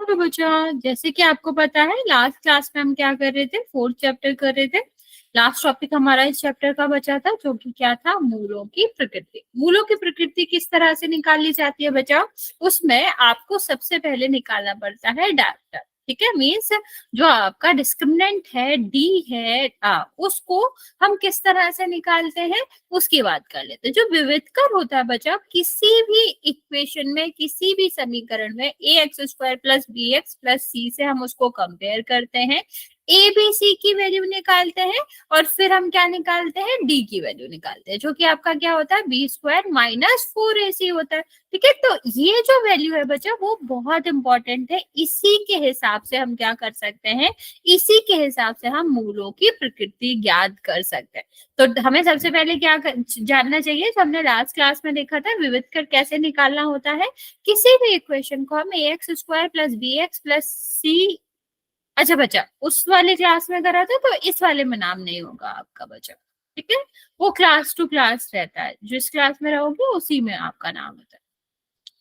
तो बच्चा जैसे कि आपको पता है लास्ट क्लास में हम क्या कर रहे थे, फोर्थ चैप्टर कर रहे थे। लास्ट टॉपिक हमारा इस चैप्टर का बचा था जो कि क्या था, मूलों की प्रकृति। मूलों की प्रकृति किस तरह से निकाली जाती है बच्चा, उसमें आपको सबसे पहले निकालना पड़ता है डायरेक्टर। ठीक है, मीन्स जो आपका डिस्क्रिमिनेंट है डी है उसको हम किस तरह से निकालते हैं उसकी बात कर लेते हैं। जो विविधकर होता है बच्चा, किसी भी इक्वेशन में, किसी भी समीकरण में A X square plus B X plus C से हम उसको कंपेयर करते हैं, ए बी सी की वैल्यू निकालते हैं और फिर हम क्या निकालते हैं, डी की वैल्यू निकालते हैं, जो कि आपका क्या होता है, बी स्क्वायर माइनस 4ac होता है। ठीक है, तो ये जो वैल्यू है बच्चा वो बहुत इंपॉर्टेंट है। इसी के हिसाब से हम क्या कर सकते हैं, इसी के हिसाब से हम मूलों की प्रकृति ज्ञात कर सकते हैं। तो हमें सबसे पहले क्या जानना चाहिए, जो हमने लास्ट क्लास में देखा था विविधकर कैसे निकालना होता है। किसी भी इक्वेशन को हम A X square plus B X plus C, अच्छा बच्चा उस वाले क्लास में करा था तो इस वाले में नाम नहीं होगा आपका बच्चा। ठीक है, वो क्लास टू क्लास रहता है, जिस क्लास में रहोगे उसी में आपका नाम होता है।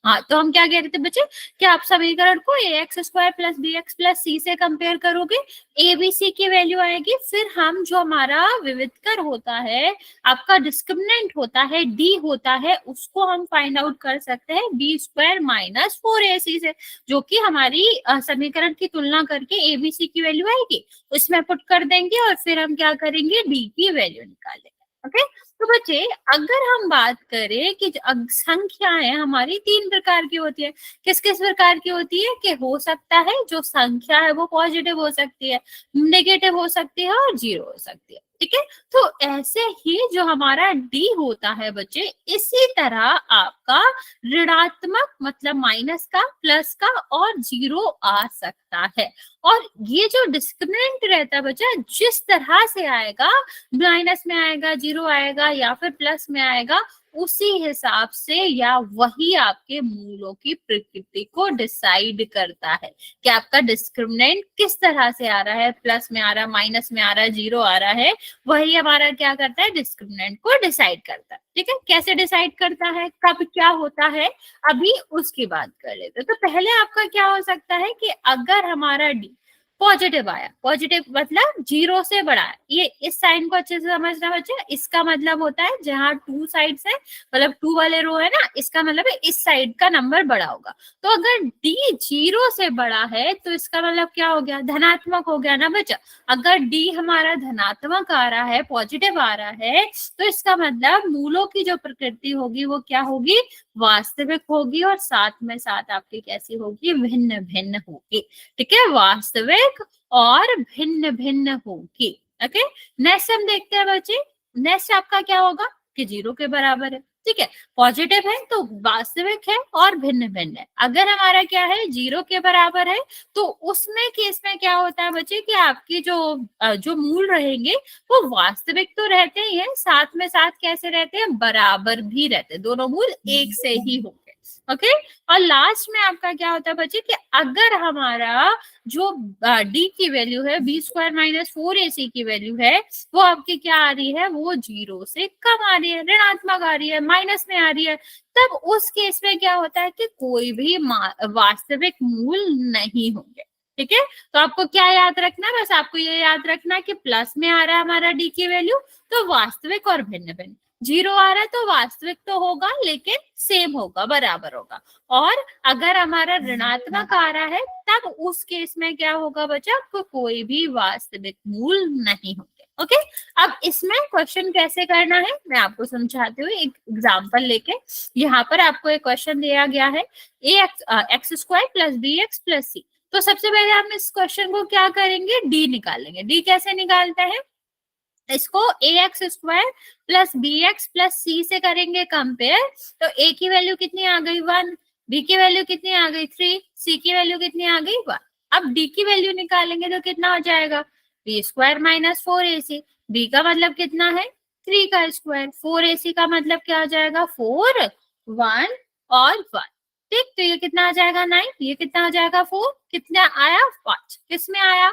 हाँ, तो हम क्या कह रहे थे बच्चे कि आप समीकरण को A X square plus B X plus C से कंपेयर करोगे, ए बी सी की वैल्यू आएगी, फिर हम जो हमारा विविधकर होता है, आपका डिस्क्रिमिनेंट होता है डी होता है, उसको हम फाइंड आउट कर सकते हैं बी स्क्वायर माइनस 4ac से, जो कि हमारी समीकरण की तुलना करके ए बी सी की वैल्यू आएगी, उसमें पुट कर देंगे और फिर हम क्या करेंगे, डी की वैल्यू निकालेंगे। ओके, तो बच्चे अगर हम बात करें कि संख्याएं हमारी तीन प्रकार की होती है, किस किस प्रकार की होती है, कि हो सकता है जो संख्या है वो पॉजिटिव हो सकती है, नेगेटिव हो सकती है और जीरो हो सकती है। ठीक है, तो ऐसे ही जो हमारा डी होता है बच्चे, इसी तरह आपका ऋणात्मक मतलब माइनस का, प्लस का और जीरो आ सकता है। और ये जो डिस्क्रिमिनेंट रहता है बच्चा, जिस तरह से आएगा, माइनस में आएगा, जीरो आएगा या फिर प्लस में आएगा, उसी हिसाब से या वही आपके मूलों की प्रकृति को डिसाइड करता है कि आपका डिस्क्रिमिनेंट किस तरह से आ रहा है, प्लस में आ रहा है, माइनस में आ रहा है, जीरो आ रहा है, वही हमारा क्या करता है, डिस्क्रिमिनेंट को डिसाइड करता है। ठीक है, कैसे डिसाइड करता है, कब क्या होता है, अभी उसकी बात कर लेते हैं। तो पहले आपका क्या हो सकता है कि अगर हमारा डी पॉजिटिव आया, पॉजिटिव मतलब जीरो से बड़ा है, ये इस साइन को अच्छे से समझना बच्चे, इसका मतलब होता है जहां टू साइड है, मतलब टू वाले रो है ना, इसका मतलब है इस साइड का नंबर बड़ा होगा। तो अगर डी जीरो से बड़ा है तो इसका मतलब क्या हो गया, धनात्मक हो गया ना बच्चा। अगर डी हमारा धनात्मक आ रहा है, पॉजिटिव आ रहा है, तो इसका मतलब मूलों की जो प्रकृति होगी वो क्या होगी, वास्तविक होगी, और साथ में साथ आपकी कैसी होगी, भिन्न भिन्न होगी। ठीक है, वास्तविक और भिन्न भिन्न होगी। ओके, नेक्स्ट हम देखते हैं बच्चे, नेक्स्ट आपका क्या होगा कि जीरो के बराबर है। ठीक है, पॉजिटिव है तो वास्तविक है और भिन्न भिन्न है। अगर हमारा क्या है, जीरो के बराबर है, तो उसमें केस में क्या होता है बच्चे कि आपकी जो मूल रहेंगे वो वास्तविक तो रहते ही है, साथ में साथ कैसे रहते हैं, बराबर भी रहते हैं, दोनों मूल एक से ही होंगे। ओके, और लास्ट में आपका क्या होता है बच्चे कि अगर हमारा जो डी की वैल्यू है, बी स्क्वायर माइनस 4ac की वैल्यू है, वो आपकी क्या आ रही है, वो जीरो से कम आ रही है, ऋणात्मक आ रही है, माइनस में आ रही है, तब उस केस में क्या होता है कि कोई भी वास्तविक मूल नहीं होंगे। ठीक है, तो आपको क्या याद रखना है, बस आपको ये याद रखना कि प्लस में आ रहा है हमारा डी की वैल्यू तो वास्तविक और भिन्न भिन्न, जीरो आ रहा है तो वास्तविक तो होगा लेकिन सेम होगा, बराबर होगा, और अगर हमारा ऋणात्मक आ रहा है तब उस केस में क्या होगा बच्चा, कोई भी वास्तविक मूल नहीं होंगे। ओके, अब इसमें क्वेश्चन कैसे करना है मैं आपको समझाती हूँ एक एग्जाम्पल लेके। यहाँ पर आपको एक क्वेश्चन दिया गया है, A X square plus B X plus C. तो सबसे पहले हम इस क्वेश्चन को क्या करेंगे, डी निकालेंगे। डी कैसे निकालते हैं, इसको A X square plus B X plus C से करेंगे कंपेयर। तो ए की वैल्यू कितनी आ गई 1, बी की वैल्यू कितनी आ गई 3, सी की वैल्यू कितनी आ गई 1। अब डी की वैल्यू निकालेंगे तो कितना हो जाएगा, B square minus 4ac, B का मतलब कितना है 3 का स्क्वायर, 4ac का मतलब क्या हो जाएगा 4, 1 और 1। ठीक, तो ये कितना आ जाएगा 9, ये कितना आ जाएगा 4, कितना आया 5। किसमें आया,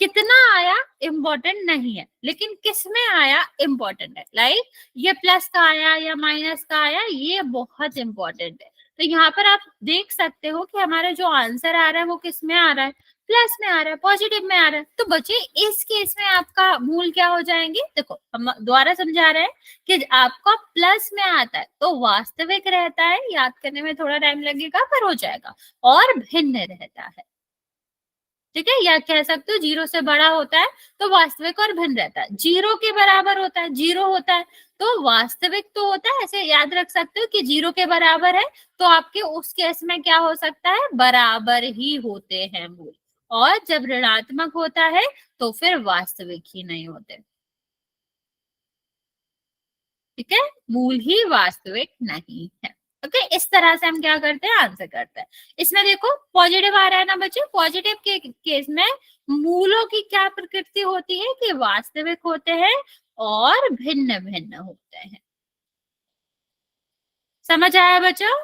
कितना आया इम्पोर्टेंट नहीं है, लेकिन किस में आया इम्पोर्टेंट है। लाइक ये प्लस का आया या माइनस का आया, ये बहुत इंपॉर्टेंट है। तो यहाँ पर आप देख सकते हो कि हमारा जो आंसर आ रहा है वो किस में आ रहा है, प्लस में आ रहा है, पॉजिटिव में आ रहा है। तो बच्चे इस केस में आपका मूल क्या हो जाएंगे, देखो हम दोबारा समझा रहे हैं कि आपका प्लस में आता है तो वास्तविक रहता है, याद करने में थोड़ा टाइम लगेगा पर हो जाएगा, और भिन्न रहता है। ठीक है, या कह सकते हो जीरो से बड़ा होता है तो वास्तविक और भिन्न रहता है, जीरो के बराबर होता है, जीरो होता है तो वास्तविक तो होता है, ऐसे याद रख सकते हो कि जीरो के बराबर है तो आपके उस केस में क्या हो सकता है, बराबर ही होते हैं मूल, और जब ऋणात्मक होता है तो फिर वास्तविक ही नहीं होते। ठीक है, मूल ही वास्तविक नहीं है। ओके, इस तरह से हम क्या करते हैं, आंसर करते हैं। इसमें देखो पॉजिटिव आ रहा है ना बच्चे, पॉजिटिव के केस में मूलों की क्या प्रकृति होती है कि वास्तविक होते हैं और भिन्न भिन्न होते हैं। समझ आया बच्चों,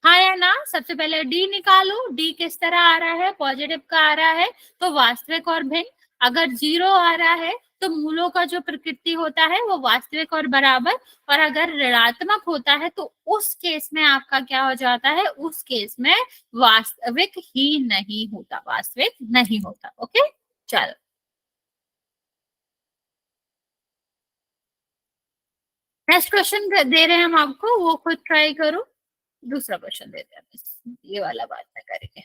हाँ या ना? सबसे पहले डी निकालो, डी किस तरह आ रहा है, पॉजिटिव का आ रहा है तो वास्तविक और भिन्न। अगर जीरो आ रहा है तो मूलों का जो प्रकृति होता है वो वास्तविक और बराबर, और अगर ऋणात्मक होता है तो उस केस में आपका क्या हो जाता है, उस केस में वास्तविक ही नहीं होता, वास्तविक नहीं होता। ओके, चलो नेक्स्ट क्वेश्चन दे रहे हैं हम आपको, वो खुद ट्राई करो। दूसरा क्वेश्चन देते हैं, ये वाला बात में करेंगे।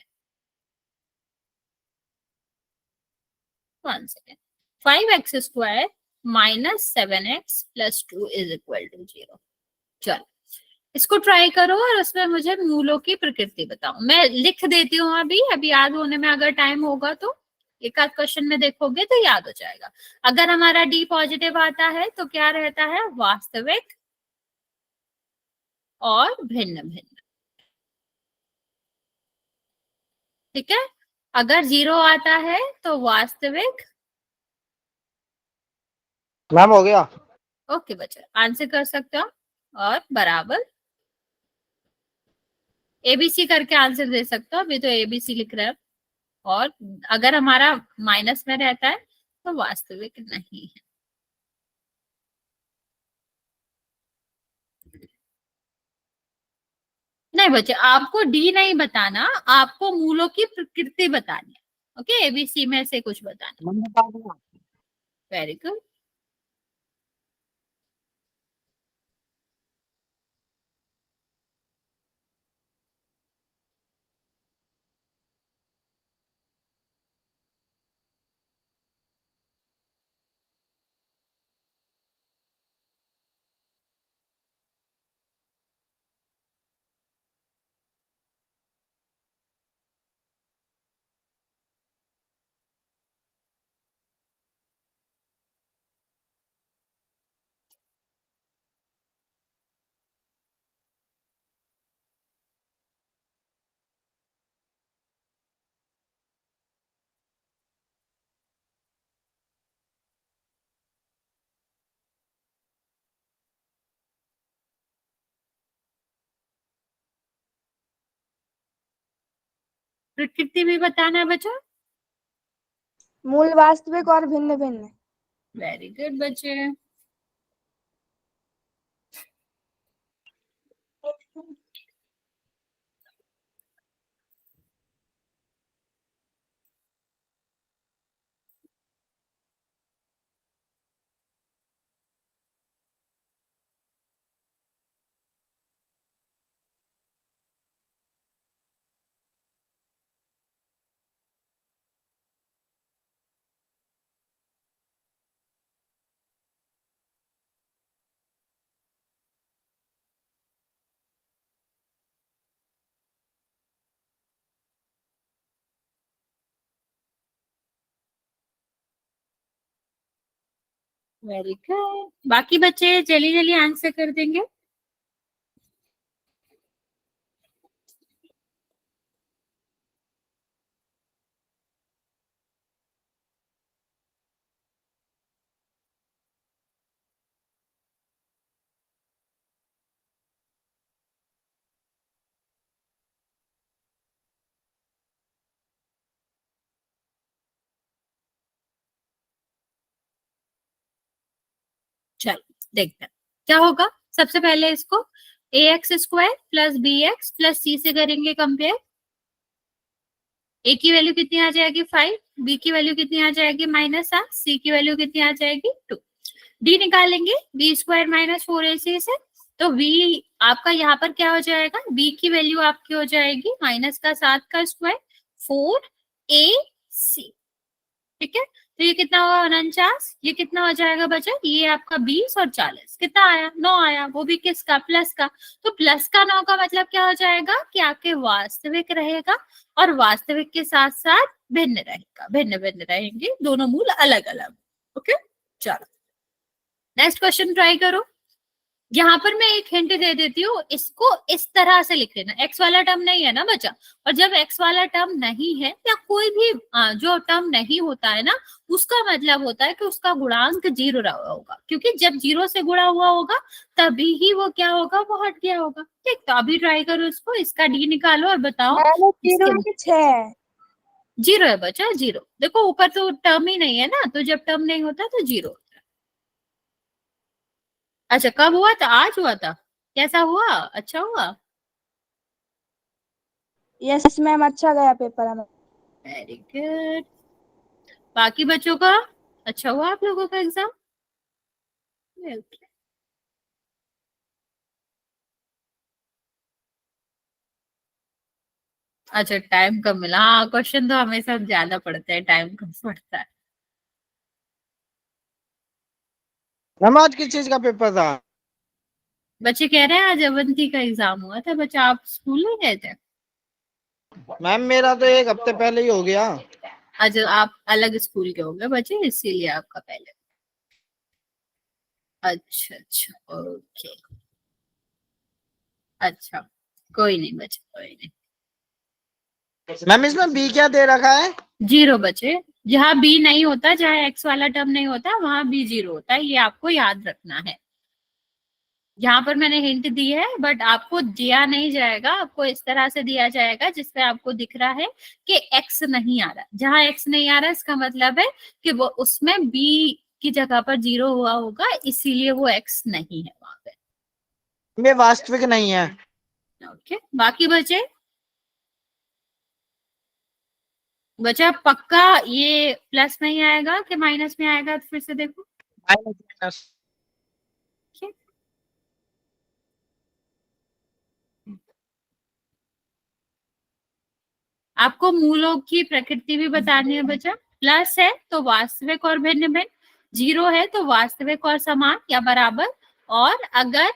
1 second. 5x² -7x+2 is equal to 0। चलो इसको ट्राई करो और उसमें मुझे मूलों की प्रकृति बताओ। मैं लिख देती हूँ अभी, अभी याद होने में अगर टाइम होगा तो एक आध क्वेश्चन में देखोगे तो याद हो जाएगा। अगर हमारा डी पॉजिटिव आता है तो क्या रहता है, वास्तविक और भिन्न भिन्न। ठीक है, अगर जीरो आता है तो वास्तविक। मैम हो गया। ओके बच्चा, आंसर कर सकते हो, और बराबर एबीसी करके आंसर दे सकते हो, अभी तो एबीसी लिख रहे हैं। और अगर हमारा माइनस में रहता है तो वास्तविक नहीं है। नहीं बच्चे, आपको डी नहीं बताना, आपको मूलों की प्रकृति बतानी है। ओके, एबीसी में से कुछ बताना। मैम बता दूंगा। Very good. प्रकृति भी बताना है बच्चा। मूल वास्तविक और भिन्न भिन्न। वेरी गुड बच्चे। वेरी गुड, बाकी बच्चे जल्दी जल्दी आंसर कर देंगे। चलो देखते हैं क्या होगा। सबसे पहले इसको A X square plus B X plus C से करेंगे कंपेयर। ए की वैल्यू कितनी आ जाएगी 5, बी की वैल्यू कितनी आ जाएगी -8, सी की वैल्यू कितनी आ जाएगी 2। डी निकालेंगे बी स्क्वायर -4ac से, तो बी आपका यहाँ पर क्या हो जाएगा, बी की वैल्यू आपकी हो जाएगी -7 का स्क्वायर 4ac। ठीक है, तो ये कितना हुआ 49, ये कितना हो जाएगा बच्चा, ये आपका 20 और 40 कितना आया 9 आया, वो भी किसका प्लस का। तो प्लस का 9 का मतलब क्या हो जाएगा कि आपके वास्तविक रहेगा और वास्तविक के साथ साथ भिन्न रहेगा, भिन्न भिन्न रहेंगे, दोनों मूल अलग अलग। ओके, चलो नेक्स्ट क्वेश्चन ट्राई करो। यहाँ पर मैं एक हिंट दे देती हूँ, इसको इस तरह से लिख लेना, एक्स वाला टर्म नहीं है ना बच्चा, और जब एक्स वाला टर्म नहीं है या कोई भी जो टर्म नहीं होता है ना, उसका मतलब होता है कि उसका गुणांक 0 रहा होगा, क्योंकि जब 0 से गुणा हुआ होगा तभी ही वो क्या होगा, वो हट गया होगा। ठीक, तो अभी ट्राई करो इसको, इसका डी निकालो और बताओ। -0 है कि 6 है? 0 है बच्चा, 0। देखो ऊपर तो टर्म ही नहीं है ना, तो जब टर्म नहीं होता तो 0। अच्छा, कब हुआ था, आज हुआ था, कैसा हुआ, अच्छा हुआ, यस मैम, अच्छा गया पेपर हमें। Very good. बाकी बच्चों का अच्छा हुआ आप लोगों का एग्जाम? अच्छा, टाइम कम मिला, हाँ क्वेश्चन तो हमेशा ज्यादा पड़ते हैं, टाइम कम पड़ता है। मैम आज किस चीज का पेपर था? बच्चे कह रहे हैं आज अवंती का एग्जाम हुआ था, बच्चा आप स्कूल नहीं गए थे? मैम मेरा तो एक हफ्ते पहले ही हो गया। अच्छा, आप अलग स्कूल के होंगे बच्चे, इसीलिए आपका पहले। अच्छा अच्छा, ओके, अच्छा, कोई नहीं बच्चे, कोई नहीं। मैम इसमें बी क्या दे रखा है? 0 बचे, जहाँ बी नहीं होता, जहाँ एक्स वाला टर्म नहीं होता, वहां बी 0 होता है, ये आपको याद रखना है। यहाँ पर मैंने हिंट दी है, बट आपको दिया नहीं जाएगा, आपको इस तरह से दिया जाएगा जिसपे आपको दिख रहा है कि एक्स नहीं आ रहा। जहाँ एक्स नहीं आ रहा इसका मतलब है कि वो उसमें बी की जगह पर 0 हुआ होगा, इसीलिए वो एक्स नहीं है वहां पे। ये वास्तविक नहीं है। ओके, बाकी बचे बचा पक्का ये प्लस में ही आएगा कि माइनस में आएगा, तो फिर से देखो। माइनस। ठीक? आपको मूलों की प्रकृति भी बतानी है बच्चा। प्लस है तो वास्तविक और भिन्न भिन्न, 0 है तो वास्तविक और समान या बराबर, और अगर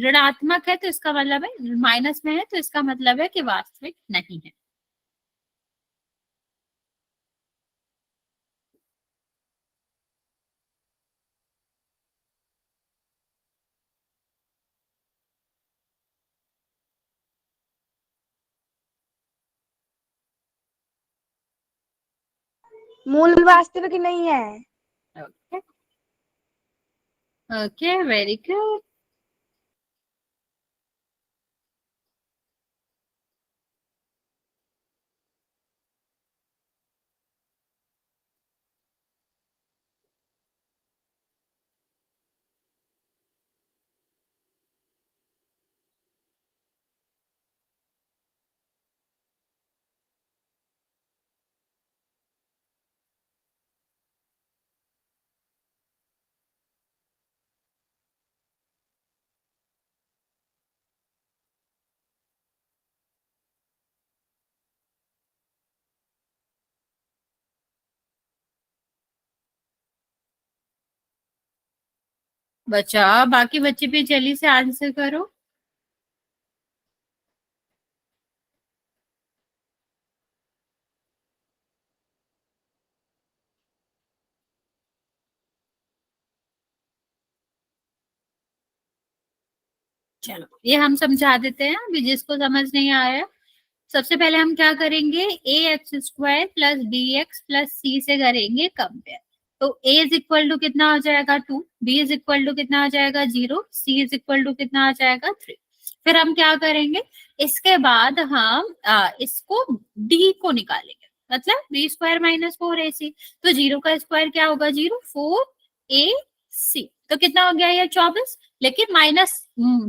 ऋणात्मक है तो इसका मतलब है, माइनस में है तो इसका मतलब है कि वास्तविक नहीं है। मूल वास्तविक नहीं है। Okay, okay, very good. बच्चा बाकी बच्चे भी जल्दी से आंसर करो। चलो ये हम समझा देते हैं, अभी जिसको समझ नहीं आया। सबसे पहले हम क्या करेंगे, A X square plus B X plus C से करेंगे कंपेयर। तो a इज इक्वल टू कितना हो जाएगा 2, b इज इक्वल टू कितना हो जाएगा 0, c इज इक्वल टू कितना आ जाएगा 3। फिर हम क्या करेंगे, इसके बाद हम इसको d को निकालेंगे, मतलब बी स्क्वायर -4ac, तो 0 का स्क्वायर क्या होगा 0, 4ac, तो कितना हो गया ये 24। लेकिन माइनस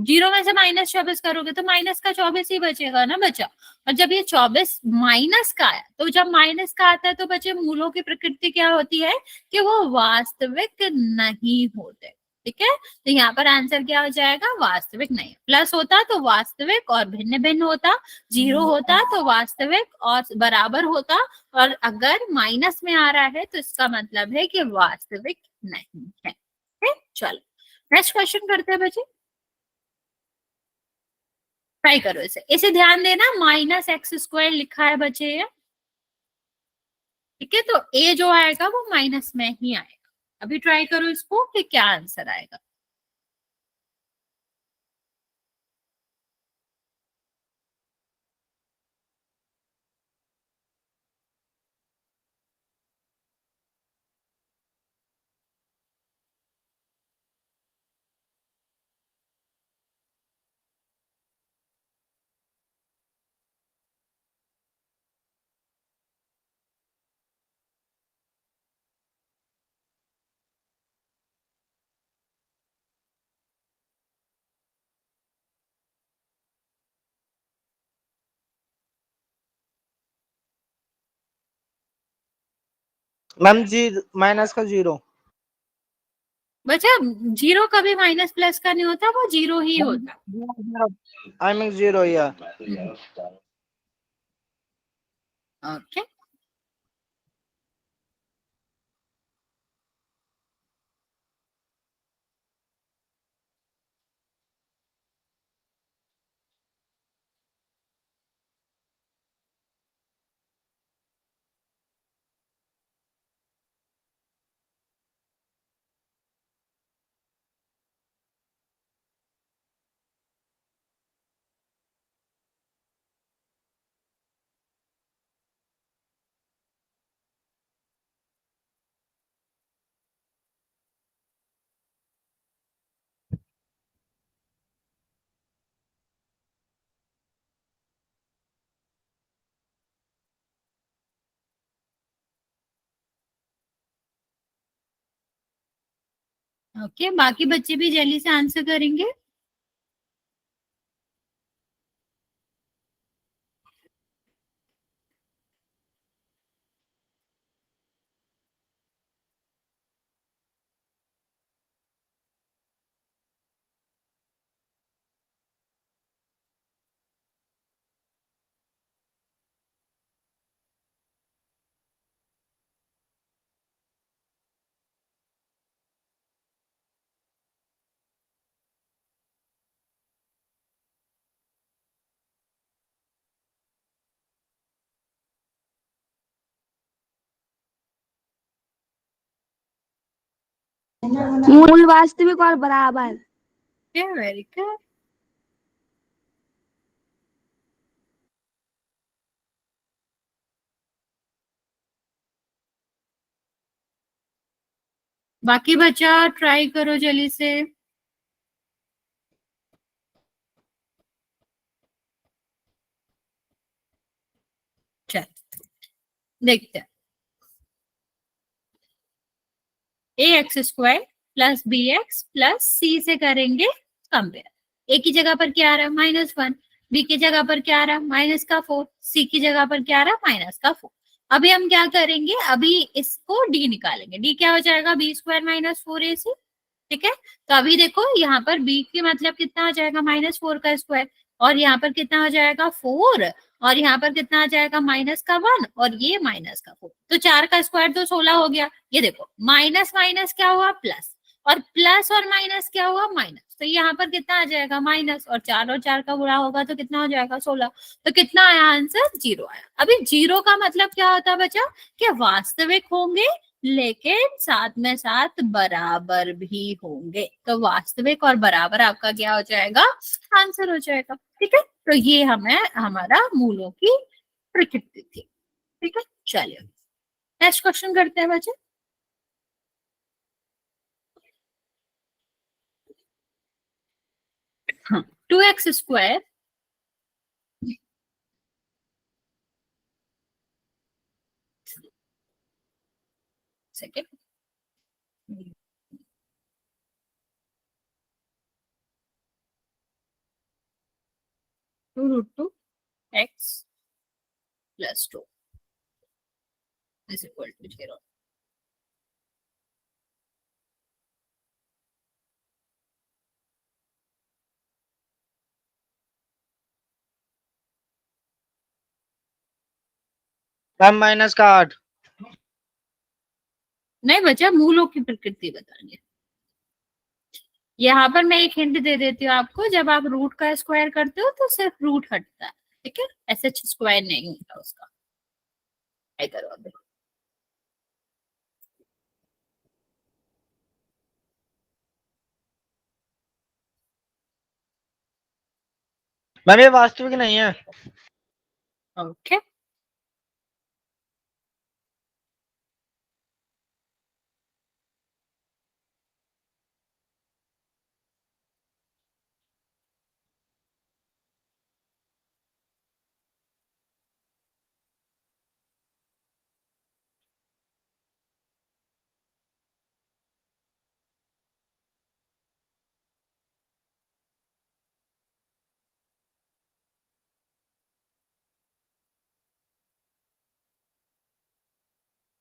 0 में से -24 करोगे तो माइनस का 24 ही बचेगा ना बच्चा। और जब ये 24 माइनस का है, तो जब माइनस का आता है तो बच्चे मूलों की प्रकृति क्या होती है कि वो वास्तविक नहीं होते। ठीक है, तो यहाँ पर आंसर क्या हो जाएगा, वास्तविक नहीं। प्लस होता तो वास्तविक और भिन्न भिन्न होता, 0 होता तो वास्तविक और बराबर होता, और अगर माइनस में आ रहा है तो इसका मतलब है कि वास्तविक नहीं है। चलो नेक्स्ट क्वेश्चन करते हैं बच्चे, ट्राई करो इसे। इसे ध्यान देना, -x² लिखा है बच्चे ये। ठीक है, तो ए जो आएगा वो माइनस में ही आएगा। अभी ट्राई करो इसको कि क्या आंसर आएगा। मैम जी माइनस का 0। बच्चा 0 कभी माइनस प्लस का नहीं होता, वो 0 ही होता। आई मीन 0 या ओके, ओके, बाकी बच्चे भी जल्दी से आंसर करेंगे। मूल वास्तविक और बराबर। Very good. बाकी बच्चा ट्राई करो जल्दी से। चल देखते हैं। ax² plus bx plus c से करेंगे कंपेयर। a की जगह पर क्या आ रहा है, -1। b की जगह पर क्या आ रहा है, -4। c की जगह पर क्या आ रहा है, -4। अभी हम क्या करेंगे, अभी इसको d निकालेंगे। d क्या हो जाएगा, b² - 4ac। ठीक है, तो अभी देखो यहाँ पर b की मतलब कितना हो जाएगा, -4 का स्क्वायर, और यहाँ पर कितना हो जाएगा 4, और यहाँ पर कितना आ जाएगा -1, और ये -4। तो 4 का स्क्वायर तो 16 हो गया। ये देखो माइनस माइनस क्या हुआ, प्लस, और प्लस और माइनस क्या हुआ, माइनस। तो यहाँ पर कितना आ जाएगा, माइनस, और 4 का गुणा होगा तो कितना हो जाएगा, 16। तो कितना आया आंसर, 0 आया। अभी 0 का मतलब क्या होता है बच्चा, कि वास्तविक होंगे लेकिन साथ में साथ बराबर भी होंगे। तो वास्तविक और बराबर आपका क्या हो जाएगा, आंसर हो जाएगा। ठीक है, तो ये हमें हमारा मूलों की प्रकृति थी। ठीक है, चलिए नेक्स्ट क्वेश्चन करते हैं बच्चे। हाँ, 2x²। Second, 2√2x + 2 = 0। Ma'am minus का 8। नहीं बच्चा, मूलों की प्रकृति बतानी है। यहाँ पर मैं एक हिंट दे देती हूँ आपको, जब आप रूट का स्क्वायर करते हो तो सिर्फ रूट हटता है, ठीक है, ऐसे स्क्वायर नहीं होता उसका। ट्राई करो अभी। मैम ये वास्तविक नहीं है। ओके,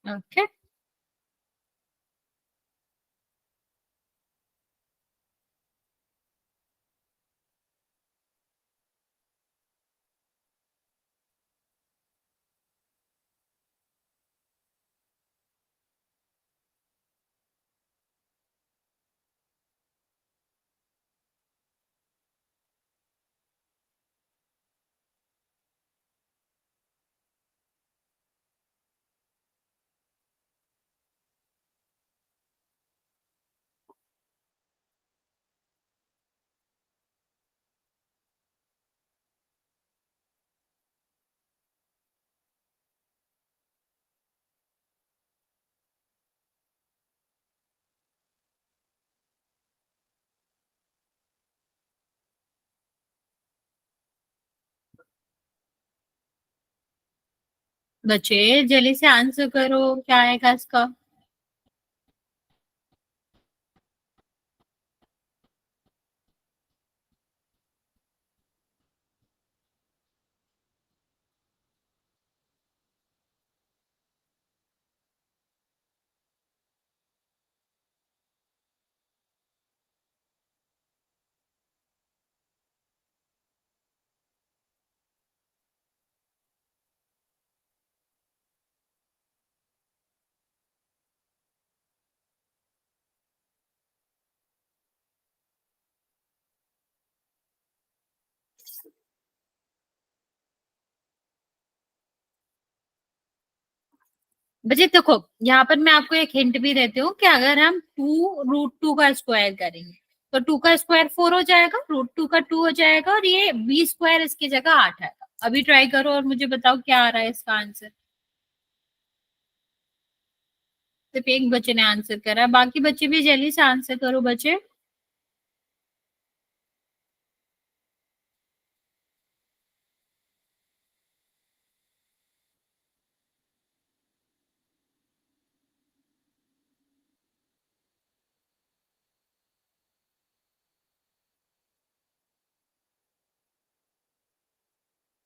ओके, बच्चे जल्दी से आंसर करो, क्या आएगा इसका। बच्चे देखो, यहाँ पर मैं आपको एक हिंट भी देती हूँ कि अगर हम 2√2 का स्क्वायर करेंगे तो 2 का स्क्वायर 4 हो जाएगा, √2 का 2 हो जाएगा, और ये b² इसकी जगह 8 आएगा। अभी ट्राई करो और मुझे बताओ क्या आ रहा है इसका आंसर। सिर्फ एक बच्चे ने आंसर करा, बाकी बच्चे भी जल्दी से आंसर करो बच्चे।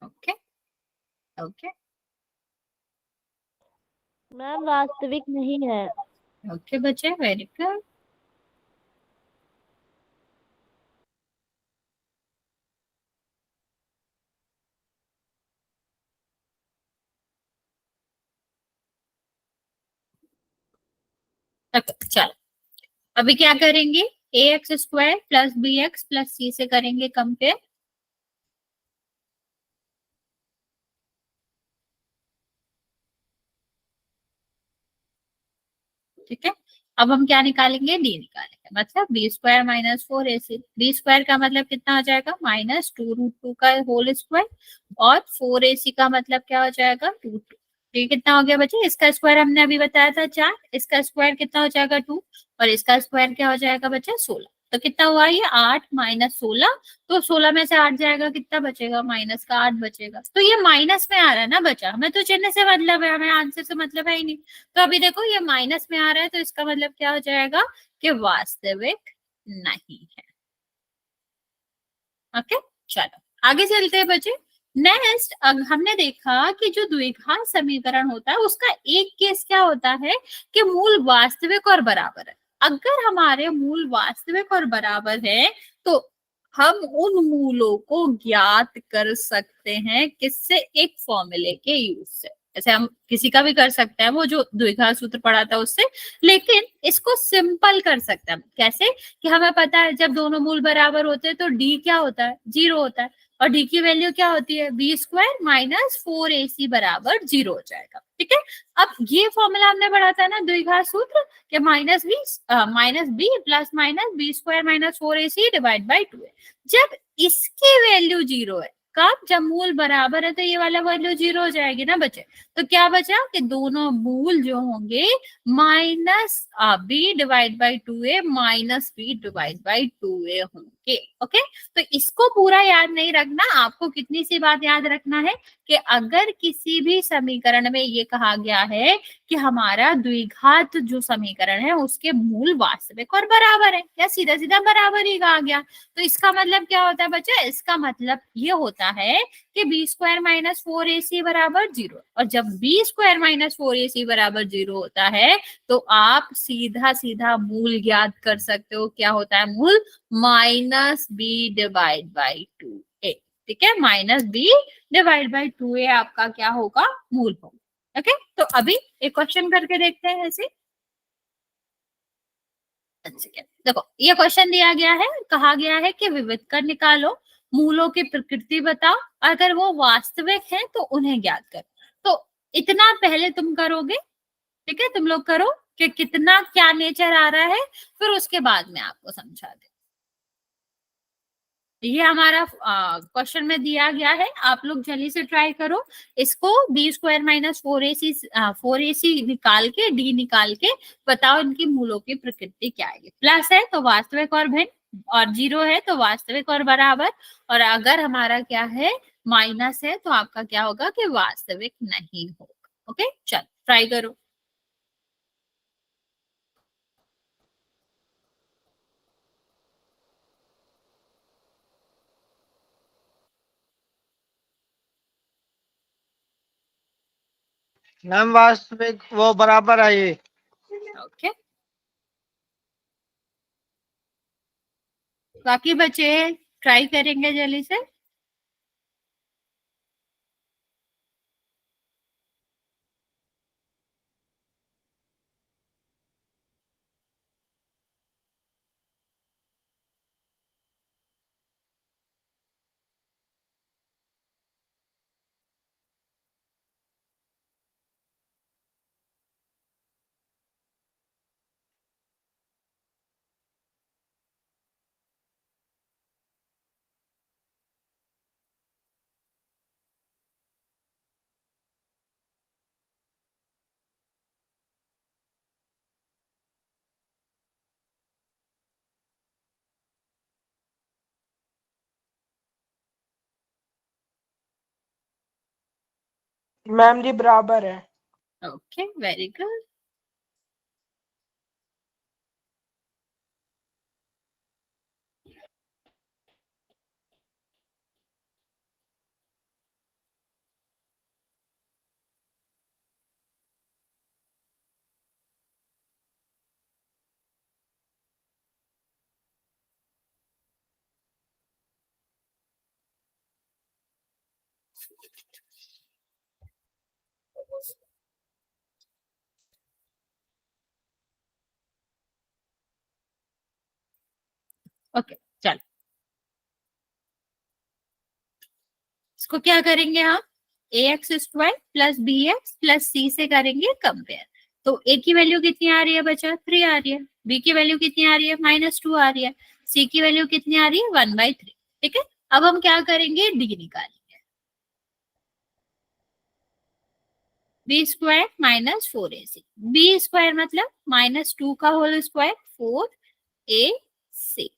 ओके, ओके, मैम वास्तविक नहीं है। ओके बच्चे, वेरी गुड। चलो अभी क्या करेंगे, ax² + bx + c से करेंगे कंपेयर। ठीक है, अब हम क्या निकालेंगे, डी निकालेंगे, मतलब b² - 4ac। b² का मतलब कितना हो जाएगा, -2√2 का होल स्क्वायर, और 4ac का मतलब क्या हो जाएगा, 2। ये कितना हो गया बच्चे, इसका स्क्वायर हमने अभी बताया था 4, इसका स्क्वायर कितना हो जाएगा 2, और इसका स्क्वायर क्या हो जाएगा बच्चे 16। तो कितना हुआ ये 8 - 16, तो 16 में से 8 जाएगा, कितना बचेगा, माइनस का 8 बचेगा। तो ये माइनस में आ रहा है ना बच्चा, हमें तो चिन्ह से मतलब है, हमें आंसर से मतलब है ही नहीं। तो अभी देखो ये माइनस में आ रहा है, तो इसका मतलब क्या हो जाएगा कि वास्तविक नहीं है। ओके, चलो आगे चलते हैं बच्चे। नेक्स्ट हमने देखा कि जो द्विघात समीकरण होता है उसका एक केस क्या होता है कि मूल वास्तविक और बराबर है। अगर हमारे मूल वास्तविक और बराबर है तो हम उन मूलों को ज्ञात कर सकते हैं किससे, एक फॉर्मूले के यूज से। जैसे हम किसी का भी कर सकते हैं, वो जो द्विघात सूत्र पढ़ा था उससे, लेकिन इसको सिंपल कर सकते हैं कैसे कि हमें पता है जब दोनों मूल बराबर होते हैं तो डी क्या होता है, 0 होता है, और डी की वैल्यू क्या होती है, बी स्क्वायर माइनस 4ac बराबर 0 हो जाएगा। ठीक है, अब ये फॉर्मूला हमने पढ़ा था ना द्विघात सूत्र कि minus B plus minus B square minus 4ac divide by 2 है। जब इसकी वैल्यू 0 है, कब, जब मूल बराबर है तो ये वाला वैल्यू 0 हो जाएगी ना बच्चे। तो क्या बचा कि दोनों मूल जो होंगे minus B divide by 2a minus B divide by 2a होंगे। ओके, तो इसको पूरा याद नहीं रखना, आपको कितनी सी बात याद रखना है कि अगर किसी भी समीकरण में ये कहा गया है कि हमारा द्विघात जो समीकरण है उसके मूल वास्तविक और बराबर है, या सीधा सीधा बराबर ही कहा गया, तो इसका मतलब क्या होता है बच्चा, इसका मतलब ये होता है कि बी स्क्वायर माइनस 4ac बराबर 0, और जब बी स्क्वायर माइनस 4ac बराबर 0 होता है तो आप सीधा सीधा मूल ज्ञात कर सकते हो। क्या होता है मूल, minus B divide by 2a। ठीक है, minus B divide by 2a आपका क्या होगा, मूल होगा। ओके, तो अभी एक क्वेश्चन करके देखते हैं ऐसे। देखो ये क्वेश्चन दिया गया है, कहा गया है कि विविध कर निकालो, मूलों की प्रकृति बताओ, अगर वो वास्तविक है तो उन्हें ज्ञात करो। तो इतना पहले तुम करोगे, ठीक है, तुम लोग करो कि कितना क्या नेचर आ रहा है, फिर उसके बाद में आपको समझा दे। ये हमारा क्वेश्चन में दिया गया है, आप लोग जल्दी से ट्राई करो इसको। बी स्क्वायर माइनस 4ac निकाल के, डी निकाल के बताओ इनकी मूलों की प्रकृति क्या है। प्लस है तो वास्तविक और भिन्न, और 0 है तो वास्तविक और बराबर, और अगर हमारा क्या है माइनस है तो आपका क्या होगा कि वास्तविक नहीं होगा। ओके, चल ट्राई करो। मैम वास्तविक वो बराबर है ये। ओके, बाकी बच्चे ट्राई करेंगे जल्दी से। मैम जी बराबर है। Okay, very good. ओके, चल इसको क्या करेंगे हम, A X square plus B X plus C से करेंगे कंपेयर। तो ए की वैल्यू कितनी आ रही है बच्चा, 3 आ रही है, बी की वैल्यू कितनी आ रही है, -2 आ रही है, सी की वैल्यू कितनी आ रही है, 1/3। ठीक है, अब हम क्या करेंगे, डी निकालेंगे। B square minus 4ac, B square मतलब -2 का होल स्क्वायर 4ac।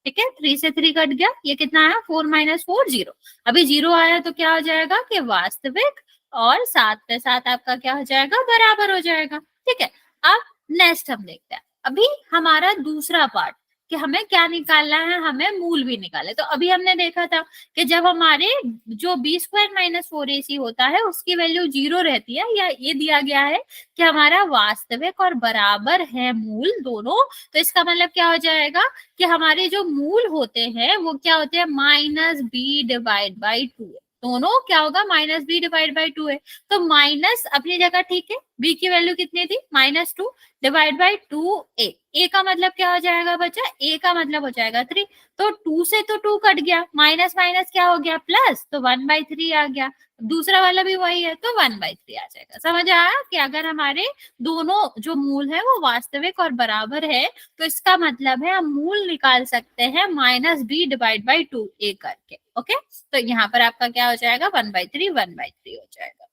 ठीक है, 3 से 3 कट गया, ये कितना है 4 - 4 0। अभी 0 आया तो क्या हो जाएगा कि वास्तविक, और 7 पे 7 आपका क्या हो जाएगा, बराबर हो जाएगा। ठीक है, अब नेक्स्ट हम देखते हैं, अभी हमारा दूसरा पार्ट कि हमें क्या निकालना है, हमें मूल भी निकाले। तो अभी हमने देखा था कि जब हमारे जो बी स्क्वायर माइनस 4ac होता है उसकी वैल्यू 0 रहती है, या ये दिया गया है कि हमारा वास्तविक और बराबर है मूल दोनों, तो इसका मतलब क्या हो जाएगा कि हमारे जो मूल होते हैं वो क्या होते हैं, माइनस बी डिवाइड बाई 2 है। दोनों क्या होगा, माइनस बी डिवाइड बाई 2 है। तो माइनस अपनी जगह ठीक है, बी की वैल्यू कितनी थी, -2 डिवाइड बाई 2a। ए का मतलब क्या हो जाएगा बच्चा, ए का मतलब हो जाएगा 3। तो 2 से तो 2 कट गया, माइनस माइनस क्या हो गया प्लस, तो 1/3 आ गया। दूसरा वाला भी वही है तो 1/3 आ जाएगा। समझ आया कि अगर हमारे दोनों जो मूल है वो वास्तविक और बराबर है तो इसका मतलब है हम मूल निकाल सकते हैं -b डिवाइड बाई 2a करके। ओके, तो यहाँ पर आपका क्या हो जाएगा, 1/3 1/3 हो जाएगा।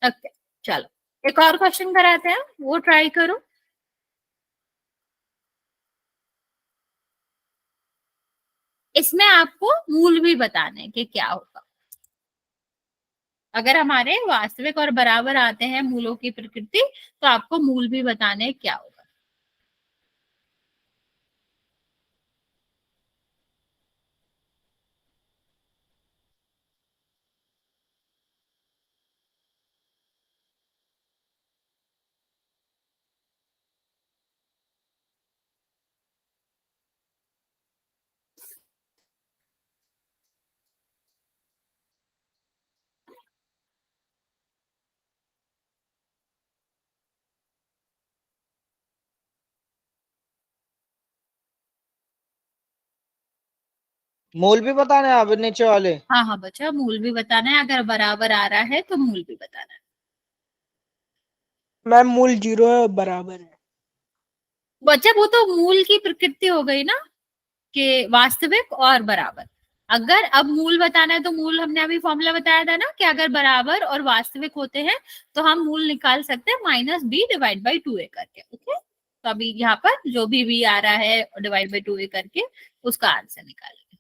ओके, चलो एक और क्वेश्चन कराते हैं, वो ट्राई करो। इसमें आपको मूल भी बताने हैं कि क्या होगा। अगर हमारे वास्तविक और बराबर आते हैं मूलों की प्रकृति तो आपको मूल भी बताने हैं क्या होगा। मूल भी बताने हैं अब नीचे वाले। हाँ हाँ बच्चा, मूल भी बताना है, अगर बराबर आ रहा है तो मूल भी बताना है। मैम मूल 0 है और बराबर है। बच्चा वो तो मूल की प्रकृति हो गई ना, कि वास्तविक और बराबर। अगर अब मूल बताना है तो मूल हमने अभी फॉर्मूला बताया था ना कि अगर बराबर और वास्तविक होते हैं तो हम मूल निकाल सकते हैं -b डिवाइड बाई 2a करके। ओके, तो अभी यहाँ पर जो भी b आ रहा है डिवाइड बाई 2a करके उसका आंसर निकालेंगे।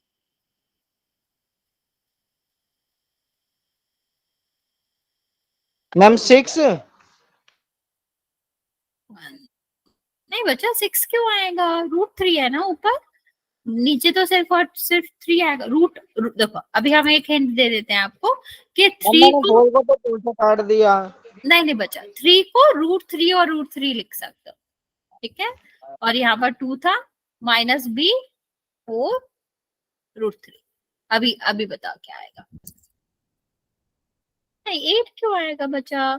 मैम 6। नहीं बच्चा 6 क्यों आएगा, √3 है ना ऊपर, नीचे तो सिर्फ और सिर्फ 3 आएगा। देखो अभी हम एक हिंट दे देते हैं आपको कि मैम 3 मैंने को, गोल को तो 2 से काट दिया। नहीं नहीं बच्चा, 3 को √3 और √3 लिख सकते हो, ठीक है। और यहाँ पर 2 था, -b और √3। अभी अभी बताओ क्या आएगा। नहीं 8 क्यों आएगा बच्चा,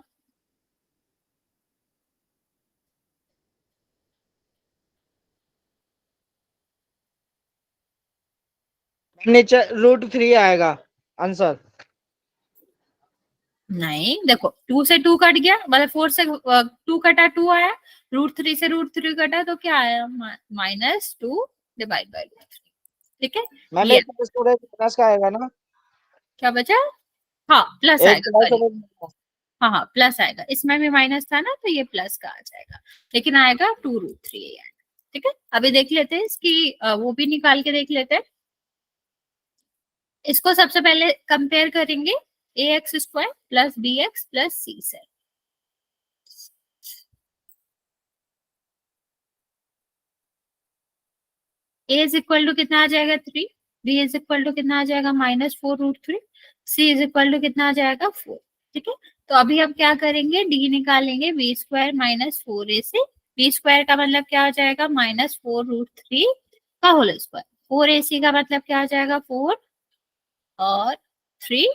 नीचे √3 आएगा आंसर। नहीं देखो 2 से 2 कट गया, मतलब 4 से 2 कटा 2 आया, √3 से √3 कटा तो क्या आया, -2 डिवाइड बाई √3। ठीक है, मैम ये एक प्लस और एक माइनस का आएगा ना। क्या बचा, हाँ प्लस एक आएगा, प्लस सॉरी, और एक minus। हाँ हाँ प्लस आएगा, इसमें भी माइनस था ना तो ये प्लस का आ जाएगा, लेकिन आएगा 2√3 आएगा। ठीक है, अभी देख लेते हैं इसकी वो भी निकाल के देख लेते हैं। इसको सबसे पहले कंपेयर करेंगे ax² plus bx plus c से। a इज इक्वल टू कितना आ जाएगा 3, b इज इक्वल टू कितना आ जाएगा -4√3, c इज इक्वल टू कितना आ जाएगा 4। ठीक है, तो अभी हम क्या करेंगे, d निकालेंगे b² माइनस 4ac। b² का मतलब क्या हो जाएगा, -4√3 का होल स्क्वायर। 4ac का मतलब क्या आ जाएगा, 4 और 3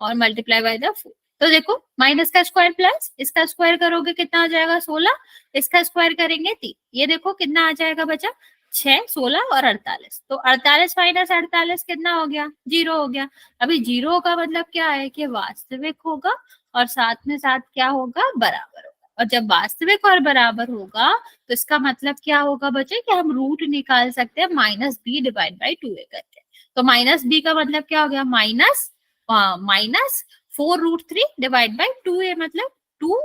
और मल्टीप्लाई बाय द 4। तो देखो माइनस का स्क्वायर प्लस इसका स्क्वायर करोगे कितना आ जाएगा 16, इसका स्क्वायर करेंगे 3, ये देखो कितना आ जाएगा बचा 6, 16 और 48। तो 48 माइनस 48 कितना हो गया, 0 हो गया। अभी 0 का मतलब क्या है कि वास्तविक होगा और साथ में साथ क्या होगा, बराबर होगा। और जब वास्तविक और बराबर होगा तो इसका मतलब क्या होगा बच्चे कि हम रूट निकाल सकते हैं -b डिवाइड बाई 2a करके। तो -b का मतलब क्या हो गया, -4√3 डिवाइड बाई 2a, मतलब 2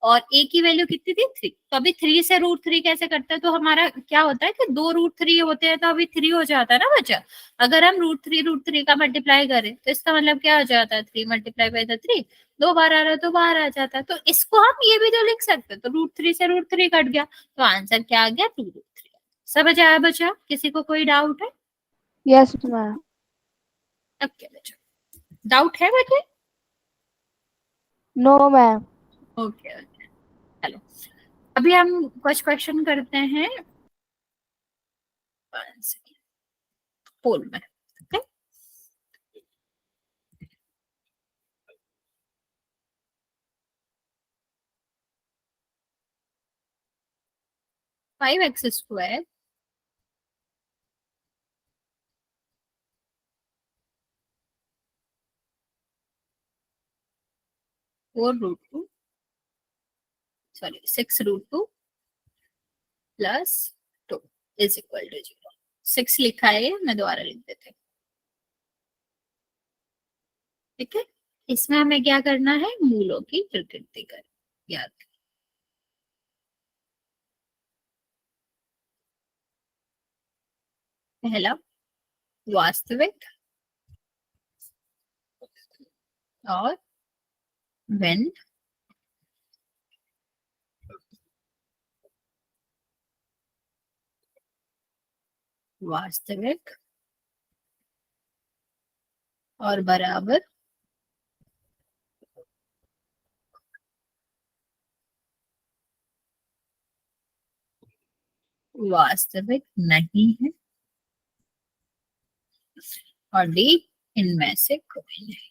और a की वैल्यू कितनी थी 3। तो अभी 3 से √3 कैसे करते हैं, तो हमारा क्या होता है कि 2 √3 होते हैं, तो अभी 3 हो जाता है ना बच्चा। अगर हम √3 का मल्टीप्लाई करें तो इसका मतलब क्या हो जाता है, 3 मल्टीप्लाई बाय 3, 2 बार आ रहा है तो बाहर आ जाता है। तो इसको हम ये भी तो लिख सकते हैं, तो √3 से √3 कट गया, तो आंसर क्या आ गया 2√3। समझ आया बच्चा, किसी को कोई डाउट है? Yes ma'am. ओके बच्चा, डाउट है बच्चे? No ma'am. ओके ओके, चलो अभी हम कुछ क्वेश्चन करते हैं पोल में। Okay, 5x² 4√2, sorry 6√2 plus 2 is equal to 0। 6 लिखा है, मैं दोबारा लिख देते हैं। ठीक है, इसमें हमें क्या करना है, मूलों की प्रकृति कर याद करें। पहला वास्तविक और when वास्तविक और बराबर वास्तविक नहीं है, और डी इनमें से कोई नहीं।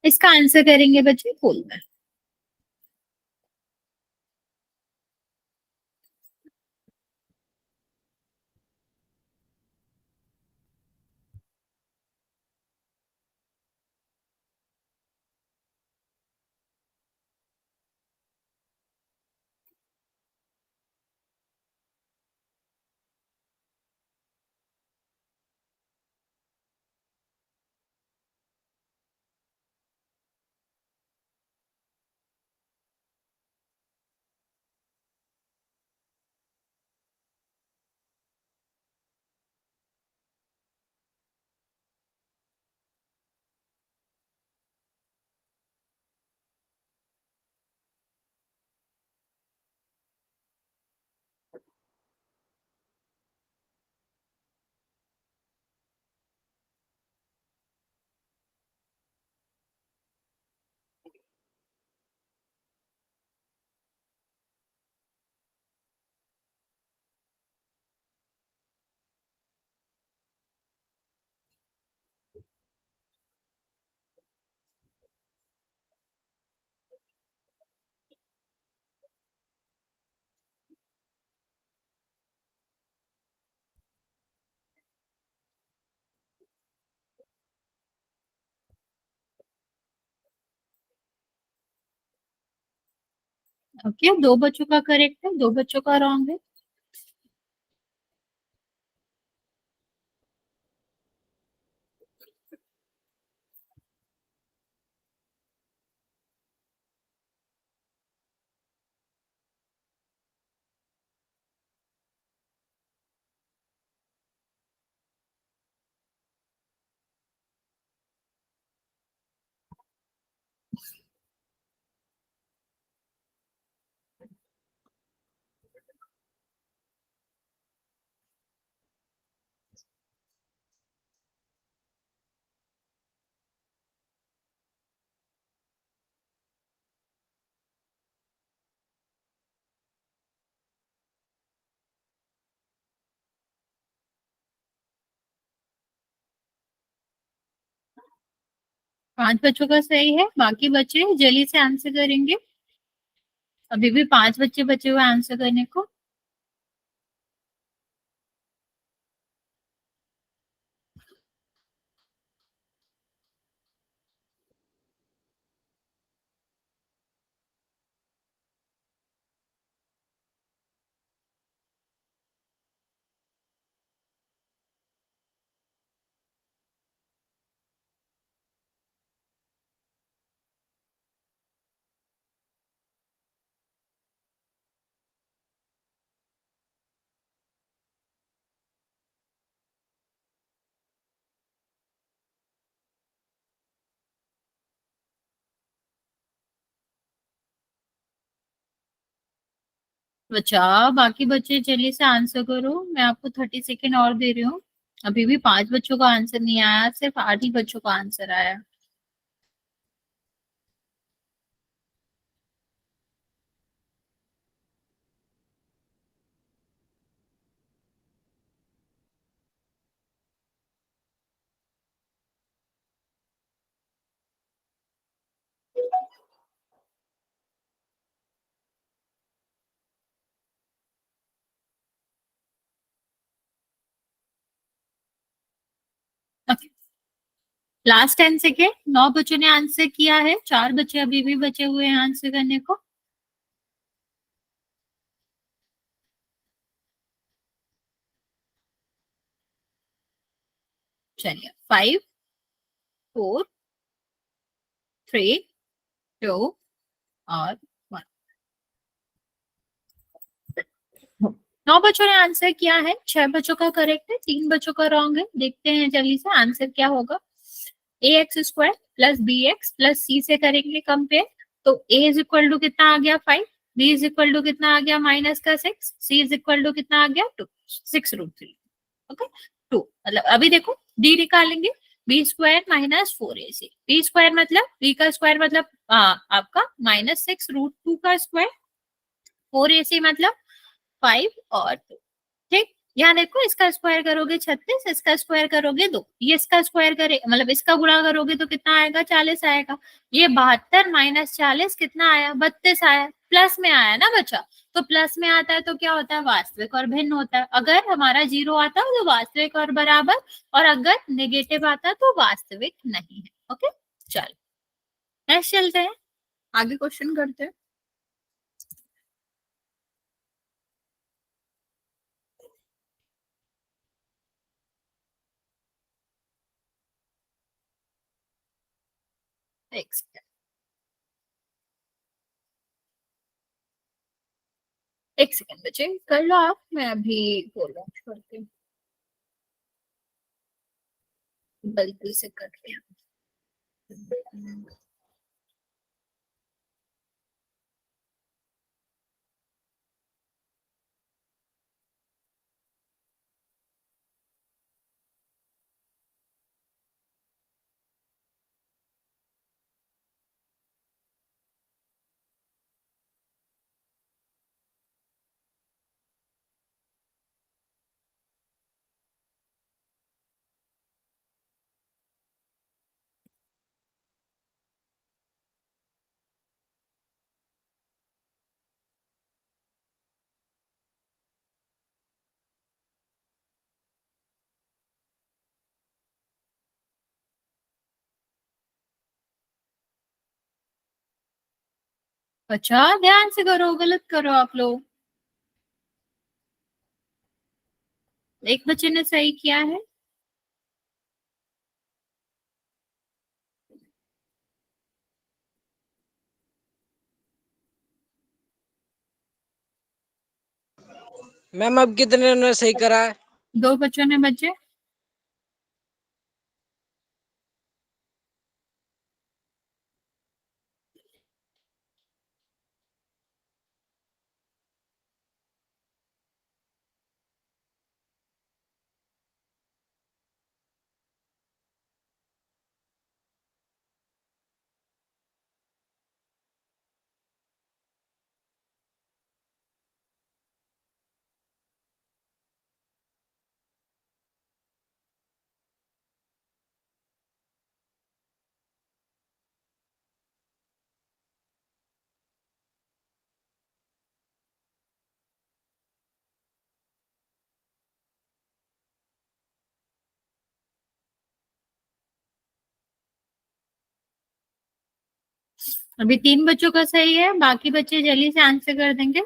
इसका आंसर करेंगे बच्चे पोल में। 2 बच्चों का करेक्ट है, 2 बच्चों का रॉन्ग है। पांच बच्चों का सही है, बाकी बच्चे जल्दी से आंसर करेंगे। अभी भी 5 बच्चे बचे हुए आंसर करने को। बच्चा बाकी बच्चे जल्दी से आंसर करो, मैं आपको 30 सेकेंड और दे रही हूँ। अभी भी 5 बच्चों का आंसर नहीं आया, सिर्फ 8 ही बच्चों का आंसर आया। Last 10 second. 9 बच्चों ने आंसर किया है, 4 बच्चे अभी भी बचे हुए हैं आंसर करने को। चलिए 5 4 3 2 और 1। 9 बच्चों ने आंसर किया है, 6 बच्चों का करेक्ट है, 3 बच्चों का रॉन्ग है। देखते हैं जल्दी से आंसर क्या होगा। A X square plus B X plus C से करेंगे कंपेयर। तो ए इज इक्वल टू कितना आ गया 5, बी इज इक्वल टू कितना आ गया माइनस का 6, सी इज इक्वल टू कितना आ गया 2, 6√3। ओके 2 मतलब अभी देखो डी निकालेंगे, B square minus 4ac। B square मतलब बी का स्क्वायर मतलब आपका -6√2 का स्क्वायर, 4ac मतलब 5 और 2। ठीक, यहाँ देखो इसका स्क्वायर करोगे 36, इसका स्क्वायर करोगे 2, ये इसका स्क्वायर करे मतलब इसका गुणा करोगे तो कितना आएगा 40 आएगा। ये 72 माइनस 40 कितना आया 32 आया, प्लस में आया ना बच्चा। तो प्लस में आता है तो क्या होता है वास्तविक और भिन्न होता है। अगर हमारा 0 आता है तो वास्तविक और बराबर, और अगर नेगेटिव आता है तो वास्तविक नहीं है। ओके चलो नेक्स्ट चलते हैं, आगे क्वेश्चन करते हैं। एक सेकंड, एक सेकंड बच्चे कर लो आप, मैं अभी बोल रहा हूँ करती हूँ, गलती से कर लिया। अच्छा ध्यान से करो, गलत करो आप लोग। एक बच्चे ने सही किया है। मैम अब कितने ने सही करा है? 2 बच्चों ने बच्चे। अभी 3 बच्चों का सही है, बाकी बच्चे जल्दी से आंसर कर देंगे।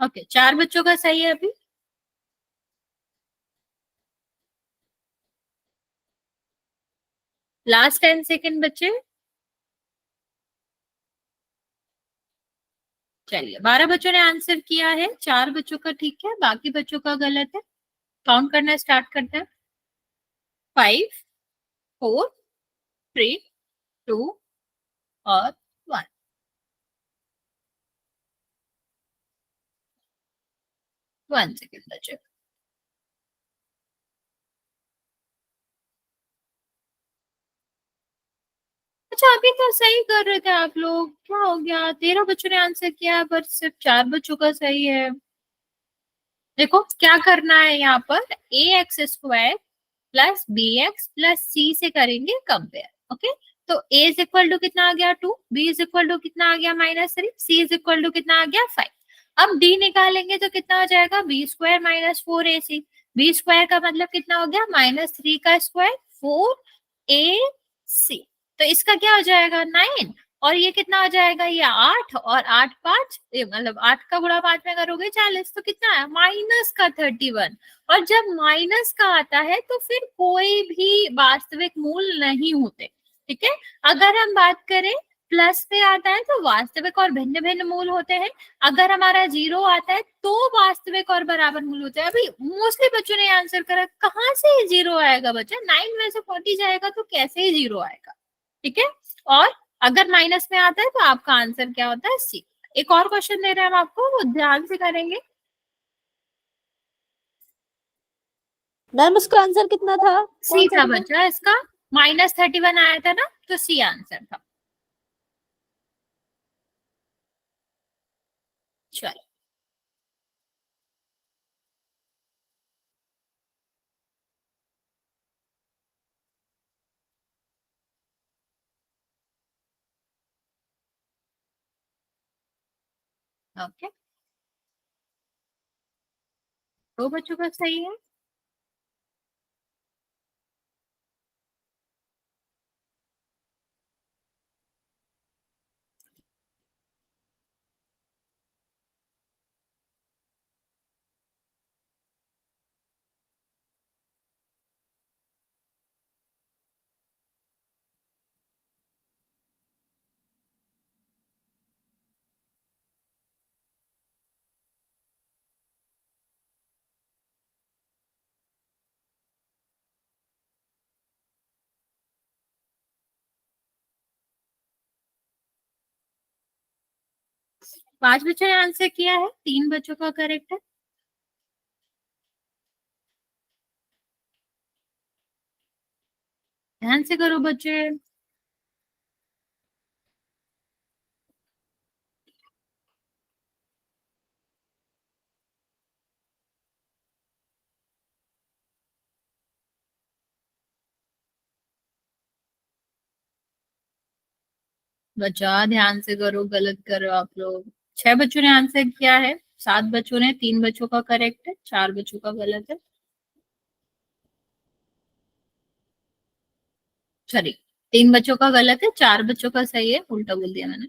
ओके, 4 बच्चों का सही है अभी। लास्ट 10 सेकेंड बचे। चलिए, 12 बच्चों ने आंसर किया है, 4 बच्चों का ठीक है, बाकी बच्चों का गलत है। काउंट करना स्टार्ट करते हैं। 5, 4, 3, 2 और 1। वन सेकेंड बचे। अच्छा, अभी तो सही कर रहे थे आप लोग, क्या हो गया? 13 बच्चों ने आंसर किया पर सिर्फ 4 बच्चों का सही है। देखो क्या करना है यहाँ पर, A X square plus B X plus C से करेंगे कंपेयर। ओके, तो ए इज इक्वल टू कितना आ गया 2, बी इज इक्वल टू कितना आ गया -3, सी इज इक्वल टू कितना आ गया 5। अब डी निकालेंगे तो कितना हो जाएगा, B square minus 4ac। B square का मतलब कितना हो गया, -3 का स्क्वायर 4ac। तो इसका क्या हो जाएगा 9, और ये कितना हो जाएगा, ये 8, और 8 5, मतलब 8 का गुणा 5 में करोगे 40, तो कितना है माइनस का 31। और जब माइनस का आता है तो फिर कोई भी वास्तविक मूल नहीं होते। ठीक है, अगर हम बात करें प्लस पे आता है तो वास्तविक और भिन्न भिन्न मूल होते हैं। अगर हमारा 0 आता है तो वास्तविक और बराबर मूल होते हैं। अभी मोस्टली बच्चों ने आंसर करा, कहाँ से 0 आएगा बच्चा, 9 में से 40 जाएगा तो कैसे ही 0 आएगा। ठीक है, और अगर माइनस में आता है तो आपका आंसर क्या होता है, सी। एक और क्वेश्चन दे रहे हैं हम आपको, वो ध्यान से करेंगे। मैम उसका आंसर कितना था? सी कौन सा था था? बच्चा इसका, -31 आया था ना, तो सी आंसर था। चलो, ओके, 2 बच्चों का सही है। पांच बच्चों ने आंसर किया है, 3 बच्चों का करेक्ट है। ध्यान से करो बच्चे। बच्चा ध्यान से करो, गलत कर रहे हो आप लोग। 6 बच्चों ने आंसर किया है, 7 बच्चों ने, 3 बच्चों का करेक्ट है, 4 बच्चों का गलत है। सॉरी, 3 बच्चों का गलत है, 4 बच्चों का सही है, उल्टा बोल दिया मैंने।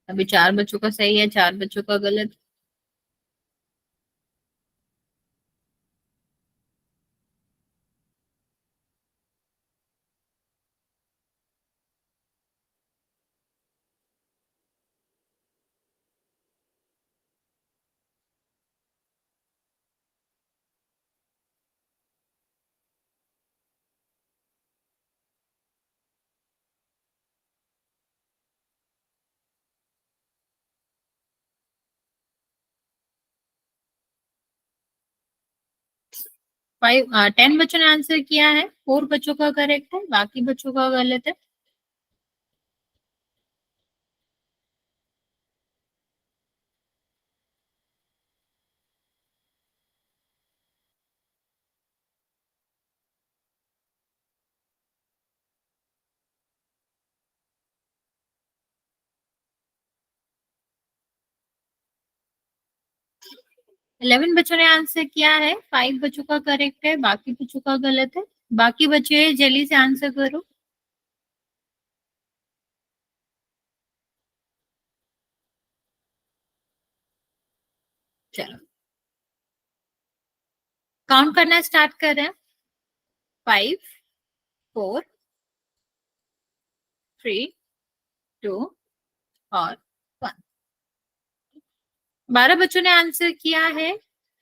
अभी 4 बच्चों का सही है, 4 बच्चों का गलत। 10 बच्चों ने आंसर किया है, 4 बच्चों का करेक्ट है, बाकी बच्चों का गलत है। 11 बच्चों ने आंसर किया है, 5 बच्चों का करेक्ट है, बाकी बच्चों का गलत है। बाकी बच्चे जल्दी से आंसर करो। चलो काउंट करना स्टार्ट कर रहे हैं। 5 4 3 2 और 1। 12 बच्चों ने आंसर किया है,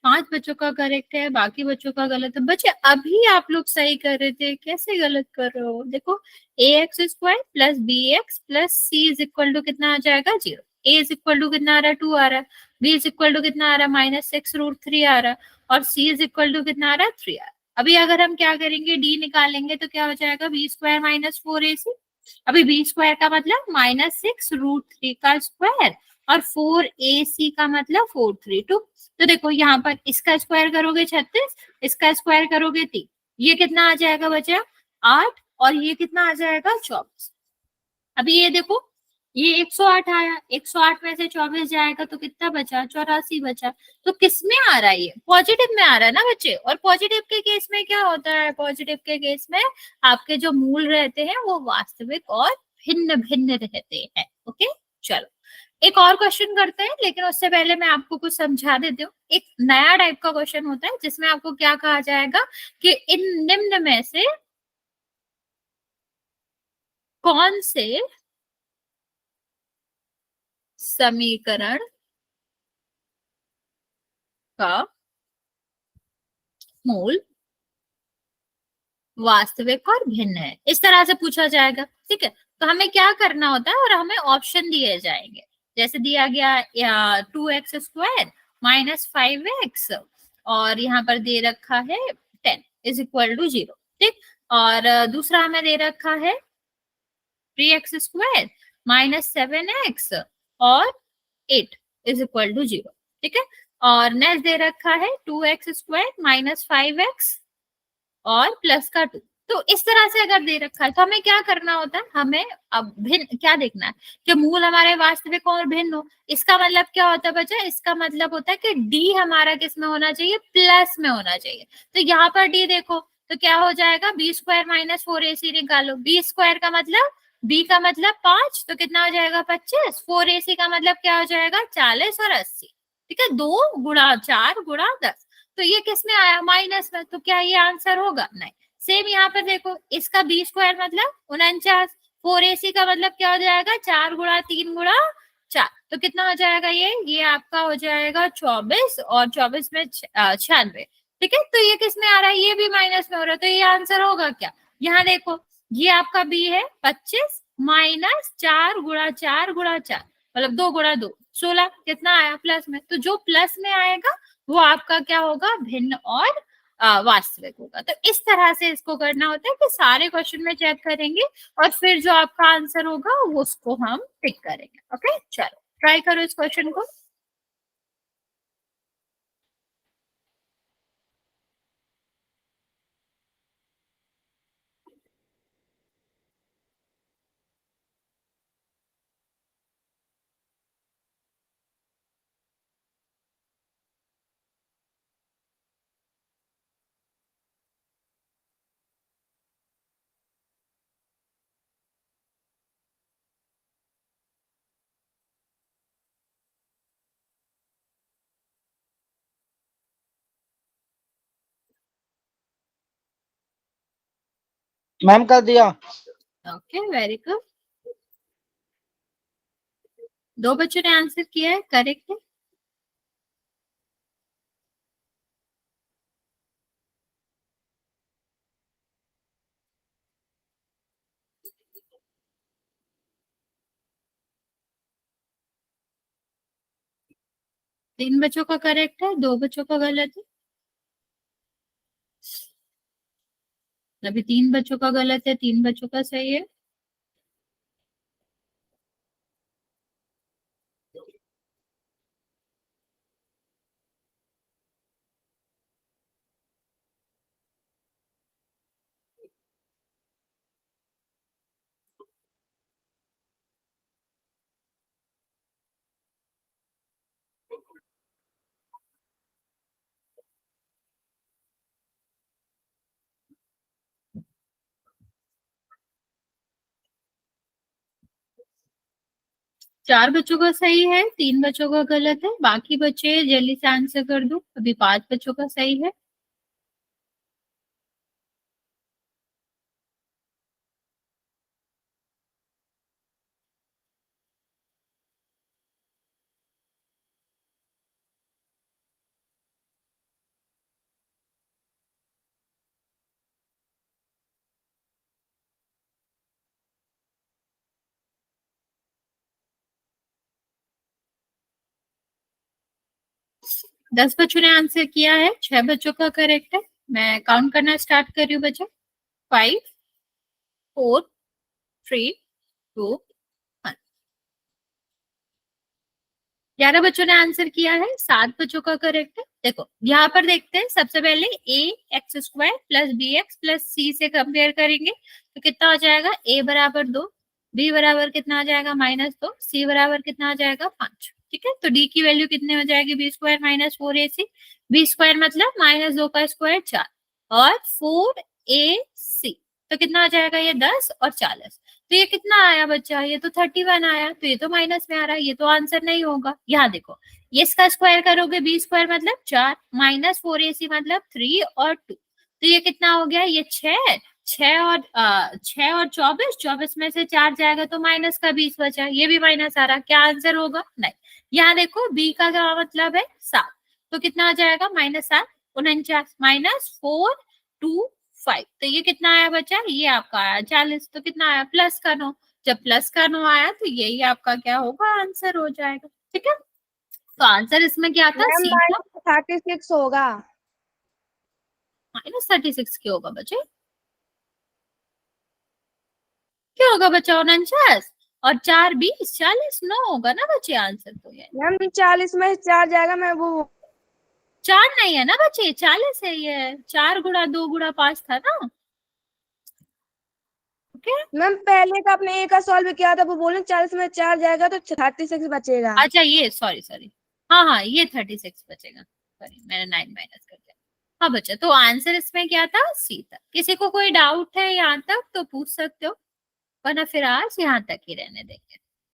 5 बच्चों का करेक्ट है, बाकी बच्चों का गलत है। बच्चे अभी आप लोग सही कर रहे थे, कैसे गलत कर रहे हो? देखो A X square plus B X plus C is equal to कितना आ जाएगा? 0। ए इज इक्वल टू कितना आ रहा है? 2 आ रहा है। बी इज इक्वल टू कितना आ रहा है? -6√3 आ रहा है। और सी इज इक्वल टू कितना आ रहा है? 3 आ रहा है। अभी अगर हम क्या करेंगे, डी निकालेंगे तो क्या हो जाएगा? B square minus 4ac। अभी बी स्क्वायर का मतलब -6√3 का स्क्वायर और 4ac का मतलब 432। तो देखो यहाँ पर इसका स्क्वायर करोगे 36, इसका स्क्वायर करोगे 3, ये कितना आ जाएगा बच्चा? 8, और ये कितना आ जाएगा? 24। अभी ये देखो, ये 108 आया, 108 में से 24 जाएगा तो कितना बचा? 84 बचा। तो किस में आ रहा है? ये पॉजिटिव में आ रहा है ना बच्चे। और पॉजिटिव के केस में क्या होता है? पॉजिटिव के केस में आपके जो मूल रहते हैं वो वास्तविक और भिन्न भिन्न रहते हैं। ओके चलो एक और क्वेश्चन करते हैं, लेकिन उससे पहले मैं आपको कुछ समझा देती हूँ। एक नया टाइप का क्वेश्चन होता है जिसमें आपको क्या कहा जाएगा कि इन निम्न में से कौन से समीकरण का मूल वास्तविक और भिन्न है, इस तरह से पूछा जाएगा। ठीक है, तो हमें क्या करना होता है और हमें ऑप्शन दिए जाएंगे। जैसे दिया गया 2x² -5x, और यहाँ पर दे रखा है 10 इज इक्वल टू 0। ठीक, और दूसरा हमें दे रखा है 3x² -7x और 8 इज इक्वल टू 0। ठीक है, और नेक्स्ट दे रखा है 2x² -5x और प्लस का 2। तो इस तरह से अगर दे रखा है तो हमें क्या करना होता है? हमें अब भिन्न क्या देखना है कि मूल हमारे वास्तविक और भिन्न हो। इसका मतलब क्या होता है बच्चा? इसका मतलब होता है कि डी हमारा किस में होना चाहिए? प्लस में होना चाहिए। तो यहाँ पर डी देखो तो क्या हो जाएगा? b² -4ac निकालो। b² का मतलब, b का मतलब 5, तो कितना हो जाएगा? 25। 4ac का मतलब क्या हो जाएगा? 40 और 80। ठीक है, 2 गुणा 4 गुणा 10। तो ये किस में आया? माइनस में। तो क्या ये आंसर होगा? नहीं। सेम यहाँ पर देखो, इसका b² मतलब 49। 4ac का मतलब क्या हो जाएगा? 4 गुणा 3 गुणा 4, तो कितना हो जाएगा? ये आपका हो जाएगा 24, और 24 में 96। ठीक है, तो ये किस में आ रहा है? ये भी माइनस में हो रहा है। तो ये आंसर होगा क्या? यहाँ देखो, ये आपका b है 25 माइनस 4 गुणा 4 गुणा 4, मतलब 2 गुणा 2 16, कितना आया? प्लस में। तो जो प्लस में आएगा वो आपका क्या होगा? भिन्न और वास्तविक होगा। तो इस तरह से इसको करना होता है कि सारे क्वेश्चन में चेक करेंगे और फिर जो आपका आंसर होगा वो उसको हम टिक करेंगे। ओके चलो ट्राई करो इस क्वेश्चन को। मैम कर दिया। ओके वेरी गुड, 2 बच्चों ने आंसर किया है, करेक्ट है। तीन बच्चों का करेक्ट है, 2 बच्चों का गलत है। अभी 3 बच्चों का गलत है, 3 बच्चों का सही है। 4 बच्चों का सही है, 3 बच्चों का गलत है, बाकी बच्चे जल्दी से आंसर कर दो। अभी 5 बच्चों का सही है। दस बच्चों ने आंसर किया है, 6 बच्चों का करेक्ट है। मैं काउंट करना स्टार्ट कर रही हूँ बच्चे। 5 4 3 2 1। 11 बच्चों ने आंसर किया है, 7 बच्चों का करेक्ट है। देखो यहाँ पर देखते हैं, सबसे पहले A X square plus B X plus C से कंपेयर करेंगे तो कितना हो जाएगा, ए बराबर 2, बी बराबर कितना आ जाएगा -2, सी बराबर कितना आ जाएगा 5। ठीक है, तो डी की वैल्यू कितनी हो जाएगी, B square minus 4ac। B square मतलब -2 का स्क्वायर 4 और 4ac, तो कितना आ जाएगा ये 10 और 40। तो ये कितना आया बच्चा, ये तो 31 आया, तो ये तो माइनस में आ रहा है, ये तो आंसर नहीं होगा। यहाँ देखो, ये इसका स्क्वायर करोगे, बी स्क्वायर मतलब 4 माइनस 4ac मतलब 3 और 2, तो ये कितना हो गया, ये 6 6 और 24, 24 में से 4 जाएगा तो माइनस का 20 बचा, ये भी माइनस आ रहा, क्या आंसर होगा, नहीं। यहाँ देखो बी का क्या मतलब है 7, तो कितना आ जाएगा -7 49 -4 2 5, तो ये कितना आया बच्चा, ये आपका आया 40, तो कितना आया +9। जब +9 आया तो यही आपका क्या होगा, आंसर हो जाएगा। ठीक है, तो आंसर इसमें क्या था, मैम सी था। -36 होगा। -36 क्यों होगा बच्चे, क्या होगा बच्चा, 49 और 4 20 40 9 होगा ना बच्चे आंसर, तो ये मैम 40 में 4 जाएगा, मैं वो 4 नहीं है ना बच्चे, 40 है, ये 4 गुणा 2 गुणा 5 था ना। ओके, मैम पहले का आपने ए का सॉल्व किया था, वो बोले 40 में 4 जाएगा तो 36 बचेगा। अच्छा ये सॉरी सॉरी, हाँ हाँ ये 36 बचेगा, सॉरी मैंने 9 माइनस कर दिया। हाँ बच्चा, तो आंसर इसमें क्या था, सी था। किसी को कोई डाउट है यहाँ तक तो पूछ सकते हो, वरना फिर आज यहाँ तक ही रहने देंगे।